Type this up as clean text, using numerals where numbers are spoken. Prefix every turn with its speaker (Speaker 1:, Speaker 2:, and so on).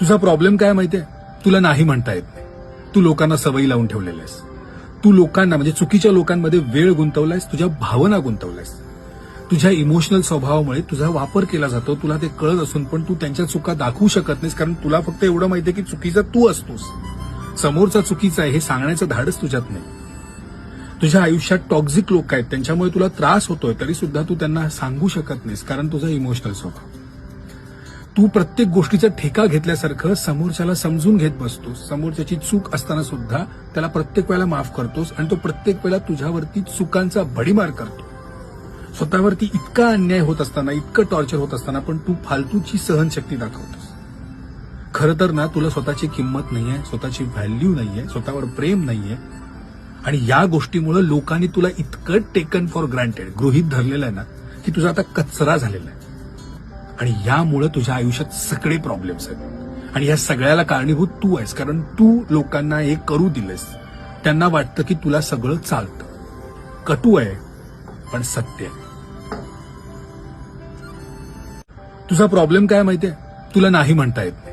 Speaker 1: तुझा प्रॉब्लेम काय माहितीये? तुला नाही म्हणता येत नाही. तू लोकांना सवयी लावून ठेवलेल्यास. तू लोकांना म्हणजे चुकीच्या लोकांमध्ये वेळ गुंतवलायस, तुझ्या भावना गुंतवलायस. तुझ्या इमोशनल स्वभावामुळे तुझा वापर केला जातो. तुला ते कळत असून पण तू त्यांच्या चुका दाखवू शकत नाहीस, कारण तुला फक्त एवढं माहितीये की चुकीचा तू असतोस. समोरचा चुकीचा आहे हे सांगण्याचं धाडस तुझ्यात नाही. तुझ्या आयुष्यात टॉक्झिक लोक आहेत, त्यांच्यामुळे तुला त्रास होतोय, तरी सुद्धा तू त्यांना सांगू शकत नाहीस, कारण तुझा इमोशनल स्वभाव. तू प्रत्येक गोष्टीचा ठेका घेतल्यासारखं समोरच्याला समजून घेत बसतोस. समोरच्याची चूक असताना सुद्धा त्याला प्रत्येक वेळेला माफ करतोस आणि तो प्रत्येक वेळेला तुझ्यावरती चुकांचा भडीमार करतो. स्वतःवरती इतका अन्याय होत असताना, इतकं टॉर्चर होत असताना पण तू फालतूची सहनशक्ती दाखवतोस. खरं तर ना, तुला स्वतःची किंमत नाहीये, स्वतःची व्हॅल्यू नाहीये, स्वतःवर प्रेम नाहीये. आणि या गोष्टीमुळे लोकांनी तुला इतकं टेकन फॉर ग्रँटेड, गृहीत धरलेलं आहे ना, की तुझा आता कचरा झालेला आहे. आणि यामुळे तुझ्या आयुष्यात सगळे प्रॉब्लेम्स आहेत. आणि या सगळ्याला कारणीभूत तू आहेस, कारण तू लोकांना हे करू दिलेस. त्यांना वाटतं की तुला सगळं चालतं. कटू आहे पण सत्य आहे. तुझा प्रॉब्लेम काय माहितीये? तुला नाही म्हणता येत नाही.